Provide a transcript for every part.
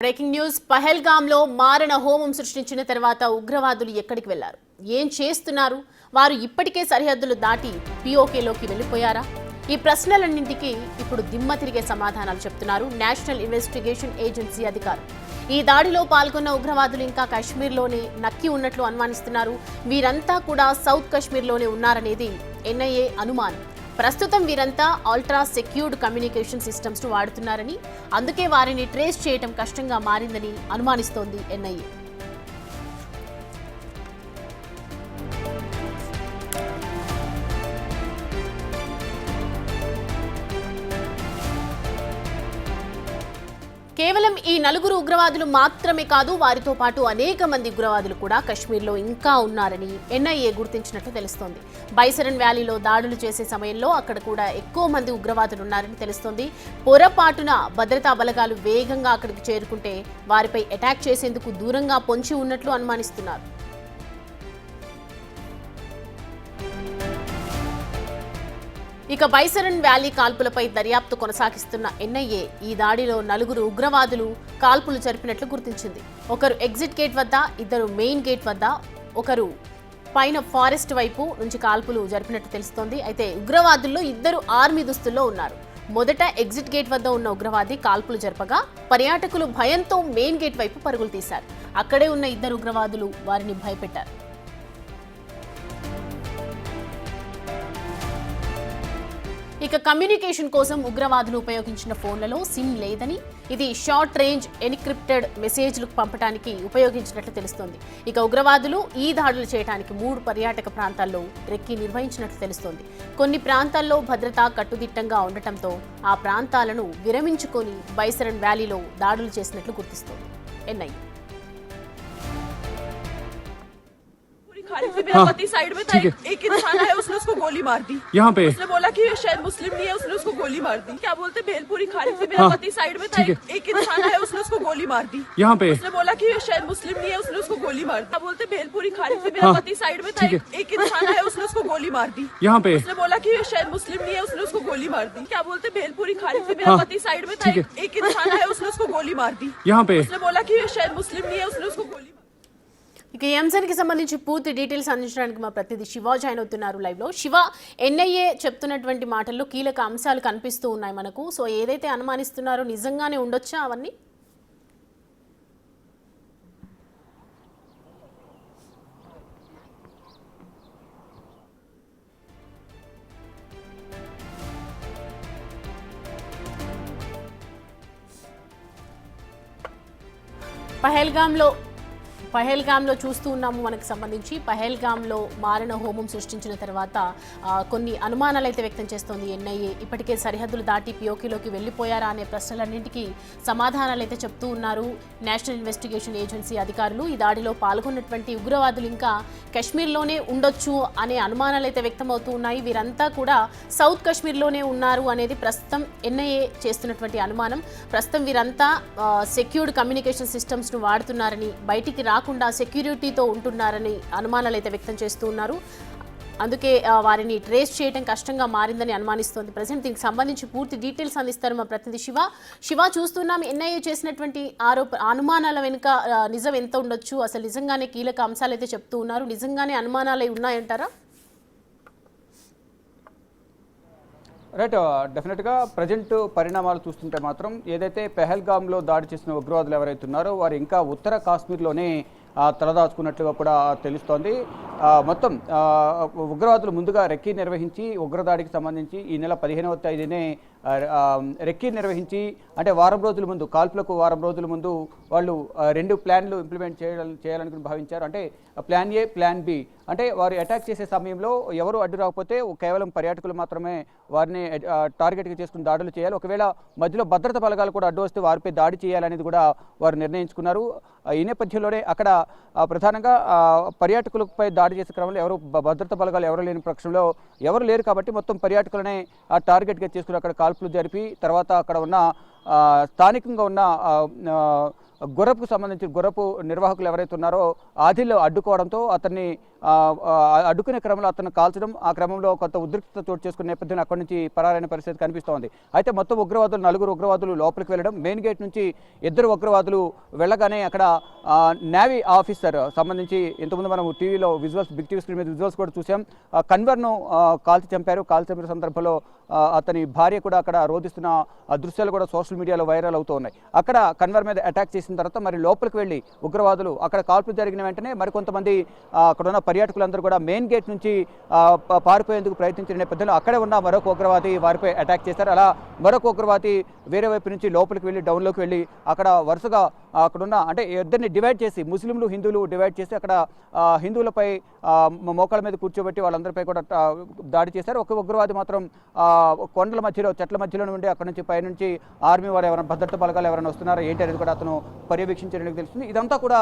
Breaking news పహల్గామ్లో మారణ హోమం సృష్టించిన తర్వాత ఉగ్రవాదులు ఎక్కడికి వెళ్లారు, ఏం చేస్తున్నారు, వారు ఇప్పటికే సరిహద్దులు దాటి పిఓకేలోకి వెళ్లిపోయారా? ఈ ప్రశ్నలన్నింటికీ ఇప్పుడు దిమ్మ తిరిగే సమాధానాలు చెప్తున్నారు నేషనల్ ఇన్వెస్టిగేషన్ ఏజెన్సీ అధికారులు. ఈ దాడిలో పాల్గొన్న ఉగ్రవాదులు ఇంకా కాశ్మీర్లోనే నక్కి ఉన్నట్లు అనుమానిస్తున్నారు. వీరంతా కూడా సౌత్ కాశ్మీర్లోనే ఉన్నారనేది ఎన్ఐఏ అనుమానం. ప్రస్తుతం వీరంతా అల్ట్రా సెక్యూర్డ్ కమ్యూనికేషన్ సిస్టమ్స్ ను వాడుతున్నారని, అందుకే వారిని ట్రేస్ చేయడం కష్టంగా మారిందని అనుమానిస్తోంది ఎన్ఐఏ. కేవలం ఈ నలుగురు ఉగ్రవాదులు మాత్రమే కాదు, వారితో పాటు అనేక మంది ఉగ్రవాదులు కూడా కశ్మీర్లో ఇంకా ఉన్నారని ఎన్ఐఏ గుర్తించినట్లు తెలుస్తోంది. బైసరన్ వ్యాలీలో దాడులు చేసే సమయంలో అక్కడ కూడా ఎక్కువ మంది ఉగ్రవాదులు ఉన్నారని తెలుస్తోంది. పొరపాటున భద్రతా బలగాలు వేగంగా అక్కడికి చేరుకుంటే వారిపై అటాక్ చేసేందుకు దూరంగా పొంచి ఉన్నట్లు అనుమానిస్తున్నారు. ఇక బైసరన్ వ్యాలీ కాల్పులపై దర్యాప్తు కొనసాగిస్తున్న ఎన్ఐఏ ఈ దాడిలో నలుగురు ఉగ్రవాదులు కాల్పులు జరిపినట్లు గుర్తించింది. ఒకరు ఎగ్జిట్ గేట్ వద్ద, ఇద్దరు మెయిన్ గేట్ వద్ద, ఒకరు పైన ఫారెస్ట్ వైపు నుంచి కాల్పులు జరిపినట్టు తెలుస్తోంది. అయితే ఉగ్రవాదుల్లో ఇద్దరు ఆర్మీ దుస్తుల్లో ఉన్నారు. మొదట ఎగ్జిట్ గేట్ వద్ద ఉన్న ఉగ్రవాది కాల్పులు జరపగా పర్యాటకులు భయంతో మెయిన్ గేట్ వైపు పరుగులు తీశారు. అక్కడే ఉన్న ఇద్దరు ఉగ్రవాదులు వారిని భయపెట్టారు. ఇక కమ్యూనికేషన్ కోసం ఉగ్రవాదులు ఉపయోగించిన ఫోన్లలో సిమ్ లేదని, ఇది షార్ట్ రేంజ్ ఎన్క్రిప్టెడ్ మెసేజ్లు పంపడానికి ఉపయోగించినట్లు తెలుస్తోంది. ఇక ఉగ్రవాదులు ఈ దాడులు చేయడానికి 3 పర్యాటక ప్రాంతాల్లో రెక్కి నిర్వహించినట్లు తెలుస్తోంది. కొన్ని ప్రాంతాల్లో భద్రత కట్టుదిట్టంగా ఉండటంతో ఆ ప్రాంతాలను విరమించుకొని బైసరన్ వ్యాలీలో దాడులు చేసినట్లు గుర్తిస్తోంది ఎన్ఐఏ. मेरा पति साइड में था, एक इंसान है उसने उसको गोली मार दी यहाँ पे। उसने बोला कि शायद मुस्लिम नहीं है, उसने उसको गोली मार दी। क्या बोलते भेलपुरी खाड़ी से मेरा पति साइड में था, एक इंसान है उसने उसको गोली मार दी यहाँ पे। उसने बोला कि शायद मुस्लिम नहीं है, उसने उसको गोली मार दी। क्या बोलते भेलपुरी खाड़ी से मेरा पति साइड में था, एक इंसान है उसने उसको गोली मार दी यहाँ पे। उसने बोला कि शायद मुस्लिम नहीं है, उसने उसको गोली मार दी। क्या बोलते भेलपुरी खाड़ी से मेरा पति साइड में था, एक इंसान है उसने उसको गोली मार दी यहाँ पे। उसने बोला कि शायद मुस्लिम नहीं है, उसने उसको गोली। ఇక ఈ అంశానికి సంబంధించి పూర్తి డీటెయిల్స్ అందించడానికి మా ప్రతినిధి శివ జాయిన్ అవుతున్నారు లైవ్ లో. శివ, ఎన్ఐఏ చెప్తున్నటువంటి మాటల్లో కీలక అంశాలు కనిపిస్తూ ఉన్నాయి మనకు. సో ఏదైతే అనుమానిస్తున్నారో నిజంగానే ఉండొచ్చా అవన్నీ? పహల్గామ్లో చూస్తూ ఉన్నాము. మనకు సంబంధించి పహల్గామ్లో మారణ హోమం సృష్టించిన తర్వాత కొన్ని అనుమానాలు అయితే వ్యక్తం చేస్తోంది ఎన్ఐఏ. ఇప్పటికే సరిహద్దులు దాటి పిఓకేలోకి వెళ్ళిపోయారా అనే ప్రశ్నలన్నింటికీ సమాధానాలు అయితే చెప్తూ ఉన్నారు నేషనల్ ఇన్వెస్టిగేషన్ ఏజెన్సీ అధికారులు. ఈ దాడిలో పాల్గొన్నటువంటి ఉగ్రవాదులు ఇంకా కాశ్మీర్లోనే ఉండొచ్చు అనే అనుమానాలు అయితే వ్యక్తమవుతూ ఉన్నాయి. వీరంతా కూడా సౌత్ కాశ్మీర్లోనే ఉన్నారు అనేది ప్రస్తుతం ఎన్ఐఏ చేస్తున్నటువంటి అనుమానం. ప్రస్తుతం వీరంతా సెక్యూర్డ్ కమ్యూనికేషన్ సిస్టమ్స్ను వాడుతున్నారని, బయటికి రాకుండా సెక్యూరిటీతో ఉంటున్నారని అనుమానాలు అయితే వ్యక్తం చేస్తూ ఉన్నారు. అందుకే వారిని ట్రేస్ చేయడం కష్టంగా మారిందని అనుమానిస్తోంది. ప్రజెంట్ దీనికి సంబంధించి పూర్తి డీటెయిల్స్ అందిస్తారు మా ప్రతినిధి శివ. చూస్తున్నాం ఎన్ఐఏ చేసినటువంటి అనుమానాల వెనుక నిజం ఎంత ఉండొచ్చు, అసలు నిజంగానే కీలక అంశాలు అయితే చెప్తూ ఉన్నారు, నిజంగానే అనుమానాలు ఉన్నాయంటారా? రైట్, డెఫినెట్గా ప్రజెంట్ పరిణామాలు చూస్తుంటే మాత్రం ఏదైతే పెహల్గామ్లో దాడి చేసిన ఉగ్రవాదులు ఎవరైతే ఉన్నారో వారు ఇంకా ఉత్తర కాశ్మీర్లోనే తలదాచుకున్నట్లుగా కూడా తెలుస్తోంది. మొత్తం ఉగ్రవాదులు ముందుగా రెక్కీ నిర్వహించి ఉగ్రదాడికి సంబంధించి ఈ నెల 15వ తేదీనే రెక్కీ నిర్వహించి, అంటే వారం రోజుల ముందు, కాల్పులకు వారం రోజుల ముందు వాళ్ళు 2 ప్లాన్లు ఇంప్లిమెంట్ చేయాలని భావించారు. అంటే ప్లాన్ ఏ, ప్లాన్ బి. అంటే వారు అటాక్ చేసే సమయంలో ఎవరు అడ్డు రాకపోతే కేవలం పర్యాటకులు మాత్రమే వారిని టార్గెట్గా చేసుకుని దాడులు చేయాలి. ఒకవేళ మధ్యలో భద్రతా బలగాలు కూడా అడ్డు వస్తే వారిపై దాడి చేయాలనేది కూడా వారు నిర్ణయించుకున్నారు. ఈ నేపథ్యంలోనే అక్కడ ప్రధానంగా పర్యాటకులపై దాడి చేసే క్రమంలో ఎవరు భద్రతా బలగాలు ఎవరు లేని పక్షంలో ఎవరు లేరు కాబట్టి మొత్తం పర్యాటకులనే టార్గెట్గా చేసుకుని అక్కడ కాల్పులు జరిపి తర్వాత అక్కడ ఉన్న స్థానికంగా ఉన్న గుర్రపుకు సంబంధించి గుర్రపు నిర్వాహకులు ఎవరైతే ఉన్నారో ఆదిల్ అడ్డుకోవడంతో అతన్ని అడ్డుకునే క్రమంలో అతను కాల్చడం, ఆ క్రమంలో కొంత ఉద్రిక్తత చోటు చేసుకునే నేపథ్యంలో అక్కడి నుంచి పరారైన పరిస్థితి కనిపిస్తోంది. అయితే మొత్తం ఉగ్రవాదులు 4 ఉగ్రవాదులు లోపలికి వెళ్ళడం, మెయిన్ గేట్ నుంచి 2 ఉగ్రవాదులు వెళ్ళగానే అక్కడ నేవీ ఆఫీసర్ సంబంధించి ఇంతకుముందు మనం టీవీలో విజువల్స్, బిగ్ టీవీ స్క్రీన్ మీద విజువల్స్ కూడా చూసాం. కన్వర్ను కాల్చి చంపారు. చంపిన సందర్భంలో అతని భార్య కూడా అక్కడ రోధిస్తున్న దృశ్యాలు కూడా సోషల్ మీడియాలో వైరల్ అవుతూ ఉన్నాయి. అక్కడ కన్వర్ మీద అటాక్ చేసిన తర్వాత మరి లోపలికి వెళ్ళి ఉగ్రవాదులు అక్కడ కాల్పులు జరిగిన వెంటనే మరికొంతమంది అక్కడ ఉన్న పర్యాటకులందరూ కూడా మెయిన్ గేట్ నుంచి పారిపోయేందుకు ప్రయత్నించిన నేపథ్యంలో అక్కడే ఉన్న మరొక ఉగ్రవాది వారిపై అటాక్ చేశారు. అలా మరొక ఉగ్రవాది వేరే వైపు నుంచి లోపలికి వెళ్ళి డౌన్లోకి వెళ్ళి అక్కడ వరుసగా అక్కడున్న అంటే ఇద్దరిని డివైడ్ చేసి, ముస్లింలు హిందువులు డివైడ్ చేసి అక్కడ హిందువులపై మోకాళ్ళ మీద కూర్చోబెట్టి వాళ్ళందరిపై కూడా దాడి చేశారు. ఒక ఉగ్రవాది మాత్రం కొండల మధ్యలో, చెట్ల మధ్యలో ఉండి అక్కడ నుంచి పైనుంచి ఆర్మీ వారు ఎవరైనా, భద్రతా బలగాలు ఎవరైనా వస్తున్నారో ఏంటి అనేది కూడా అతను పర్యవేక్షించడానికి తెలుస్తుంది. ఇదంతా కూడా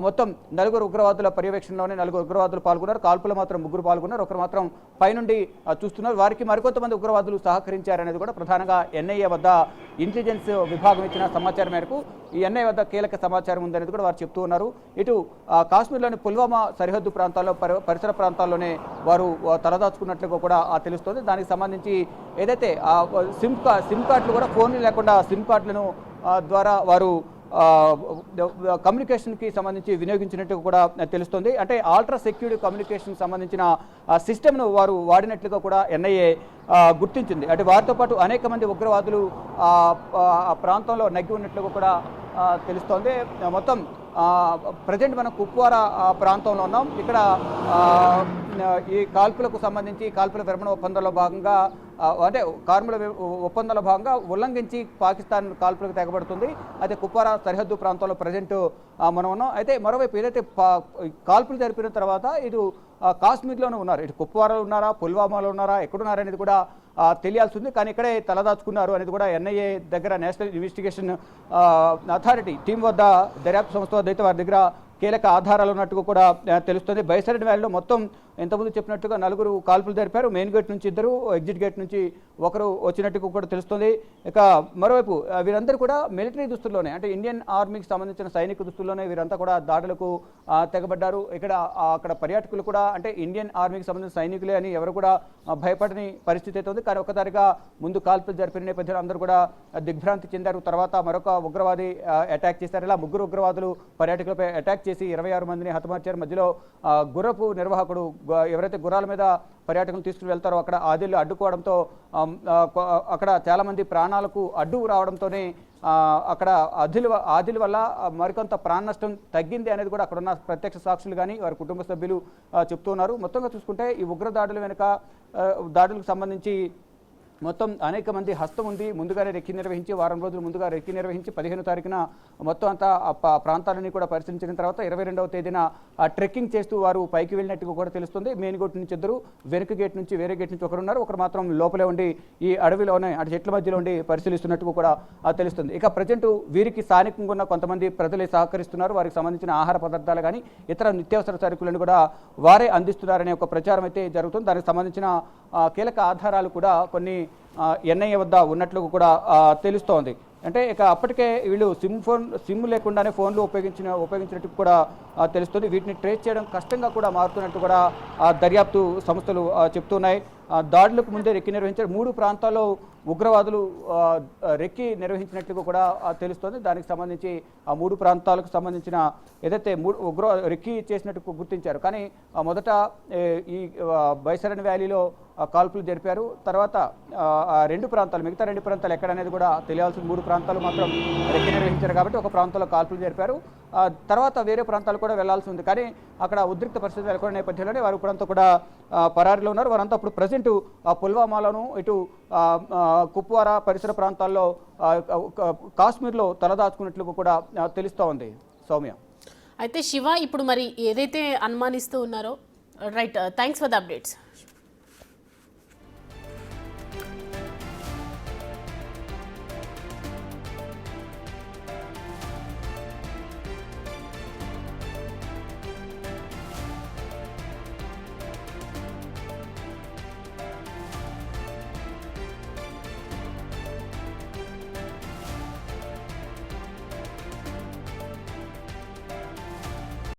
మొత్తం 4 ఉగ్రవాదుల పర్యవేక్షణలోనే 4 ఉగ్రవాదులు పాల్గొన్నారు. కాల్పులో మాత్రం 3 పాల్గొన్నారు. ఒకరు మాత్రం పైనుండి చూస్తున్నారు. వారికి మరికొంతమంది ఉగ్రవాదులు సహకరించారనేది కూడా ప్రధానంగా ఎన్ఐఏ వద్ద ఇంటెలిజెన్స్ విభాగం ఇచ్చిన సమాచారం మేరకు ఈ ఎన్ఐఏ వద్ద కీలక సమాచారం ఉందనేది కూడా వారు చెప్తూ ఉన్నారు. ఇటు కాశ్మీర్లోని పుల్వామా సరిహద్దు ప్రాంతాల్లో, పరిసర ప్రాంతాల్లోనే వారు తలదాచుకున్నట్లుగా కూడా తెలుస్తోంది. దానికి సంబంధించి ఏదైతే సిమ్ కార్డులు కూడా, ఫోన్లు లేకుండా సిమ్ కార్డులను ద్వారా వారు కమ్యూనికేషన్కి సంబంధించి వినియోగించినట్టు కూడా తెలుస్తుంది. అంటే అల్ట్రా సెక్యూర్డ్ కమ్యూనికేషన్ సంబంధించిన సిస్టమ్ను వారు వాడినట్లుగా కూడా ఎన్ఐఏ గుర్తించింది. అంటే వారితో పాటు అనేక మంది ఉగ్రవాదులు ఆ ప్రాంతంలో నగ్గి ఉన్నట్లుగా కూడా తెలుస్తోంది. మొత్తం ప్రజెంట్ మనం కుప్వారా ప్రాంతంలో ఉన్నాం. ఇక్కడ ఈ కాల్పులకు సంబంధించి కాల్పుల విరమణ ఒప్పందంలో భాగంగా అంటే కార్మికుల ఒప్పందాల భాగంగా ఉల్లంఘించి పాకిస్తాన్ కాల్పులకు తెగబడుతుంది. అయితే కుప్వారా సరిహద్దు ప్రాంతంలో ప్రజెంట్ మనం ఉన్నాం. అయితే మరోవైపు ఏదైతే కాల్పులు జరిపిన తర్వాత ఇటు కాశ్మీర్లోనే ఉన్నారు, ఇటు కుప్వారాలో ఉన్నారా, పుల్వామాలో ఉన్నారా, ఎక్కడున్నారనేది కూడా తెలియాల్సి ఉంది. కానీ ఇక్కడే తలదాచుకున్నారు అనేది కూడా ఎన్ఐఏ దగ్గర, నేషనల్ ఇన్వెస్టిగేషన్ అథారిటీ టీం వద్ద, దర్యాప్తు సంస్థ వద్ద అయితే వారి దగ్గర కీలక ఆధారాలు ఉన్నట్టుగా కూడా తెలుస్తుంది. బైసరెడ్ వ్యాలీలో మొత్తం ఇంతకుముందు చెప్పినట్టుగా 4 కాల్పులు జరిపారు. మెయిన్ గేట్ నుంచి 2, ఎగ్జిట్ గేట్ నుంచి 1 వచ్చినట్టుగా కూడా తెలుస్తుంది. ఇక మరోవైపు వీరందరూ కూడా మిలిటరీ దుస్తుల్లోనే, అంటే ఇండియన్ ఆర్మీకి సంబంధించిన సైనిక దుస్తుల్లోనే వీరంతా కూడా దాడులకు తెగబడ్డారు. అక్కడ పర్యాటకులు కూడా అంటే ఇండియన్ ఆర్మీకి సంబంధించిన సైనికులే అని ఎవరు కూడా భయపడని పరిస్థితి అయితే ఉంది. కానీ ఒక్కసారిగా ముందు కాల్పులు జరిపిన నేపథ్యంలో అందరూ కూడా దిగ్భ్రాంతి చెందారు. తర్వాత మరొక ఉగ్రవాది అటాక్ చేశారు. ఇలా 3 ఉగ్రవాదులు పర్యాటకులపై అటాక్ చేసి 26 మందిని హతమార్చారు. మధ్యలో గుర్రపు నిర్వాహకుడు, ఎవరైతే గుర్రాల మీద పర్యాటకులు తీసుకుని వెళ్తారో అక్కడ ఆదిల్ అడ్డుకోవడంతో అక్కడ చాలామంది ప్రాణాలకు అడ్డు రావడంతోనే అక్కడ ఆదిల్ వల్ల మరికొంత ప్రాణ నష్టం తగ్గింది అనేది కూడా అక్కడ ఉన్న ప్రత్యక్ష సాక్షులు కానీ వారి కుటుంబ సభ్యులు చెప్తున్నారు. మొత్తంగా చూసుకుంటే ఈ ఉగ్ర దాడుల వెనుక, దాడులకు సంబంధించి మొత్తం అనేక మంది హస్తం ఉంది. ముందుగానే రెక్కి నిర్వహించి, వారం రోజులు ముందుగా రెక్కి నిర్వహించి 15వ తారీఖున మొత్తం అంతా ప్రాంతాలని కూడా పరిశీలించిన తర్వాత 22వ తేదీన ట్రెక్కింగ్ చేస్తూ వారు పైకి వెళ్ళినట్టుగా కూడా తెలుస్తుంది. మెయిన్ గేట్ నుంచి 2, వెనుక గేట్ నుంచి, వేరే గేట్ నుంచి ఒకరు మాత్రం లోపలే ఉండి ఈ అడవిలోనే అటు చెట్ల మధ్యలో ఉండి పరిశీలిస్తున్నట్టుగా కూడా తెలుస్తుంది. ఇక ప్రజెంట్ వీరికి స్థానికంగా ఉన్న కొంతమంది ప్రజలే సహకరిస్తున్నారు. వారికి సంబంధించిన ఆహార పదార్థాలు కానీ ఇతర నిత్యావసర సరుకులను కూడా వారే అందిస్తున్నారనే ఒక ప్రచారం అయితే జరుగుతుంది. దానికి సంబంధించిన కీలక ఆధారాలు కూడా కొన్ని ఎన్ఐఏ వద్ద ఉన్నట్లు కూడా తెలుస్తోంది. అంటే ఇక అప్పటికే వీళ్ళు సిమ్ లేకుండానే ఫోన్లు ఉపయోగించినట్టు కూడా తెలుస్తుంది. వీటిని ట్రేస్ చేయడం కష్టంగా కూడా మారుతున్నట్టు కూడా దర్యాప్తు సంస్థలు చెప్తున్నాయి. దాడులకు ముందే రెక్కి నిర్వహించారు. 3 ప్రాంతాల్లో ఉగ్రవాదులు రెక్కి నిర్వహించినట్లుగా కూడా తెలుస్తోంది. దానికి సంబంధించి ఆ 3 ప్రాంతాలకు సంబంధించిన ఏదైతే రెక్కి చేసినట్టు గుర్తించారు. కానీ మొదట ఈ బైసరన్ వ్యాలీలో కాల్పులు జరిపారు. తర్వాత మిగతా 2 ప్రాంతాలు ఎక్కడనేది కూడా తెలియాల్సింది. 3 ప్రాంతాలు మాత్రం రెక్కి నిర్వహించారు కాబట్టి ఒక ప్రాంతంలో కాల్పులు జరిపారు. తర్వాత వేరే ప్రాంతాలు కూడా వెళ్లాల్సి ఉంది. కానీ అక్కడ ఉద్రిక్త పరిస్థితులు నెలకొన్న నేపథ్యంలోనే వారు ఇప్పుడంతా కూడా పరారీలో ఉన్నారు. వారంతా ఇప్పుడు ప్రజెంట్ పుల్వామాలోను, ఇటు కుప్వారా పరిసర ప్రాంతాల్లో, కాశ్మీర్లో తలదాచుకున్నట్లు కూడా తెలుస్తూ ఉంది. సౌమ్య, అయితే శివ ఇప్పుడు మరి ఏదైతే అనుమానిస్తూ ఉన్నారో, right, thanks for the updates.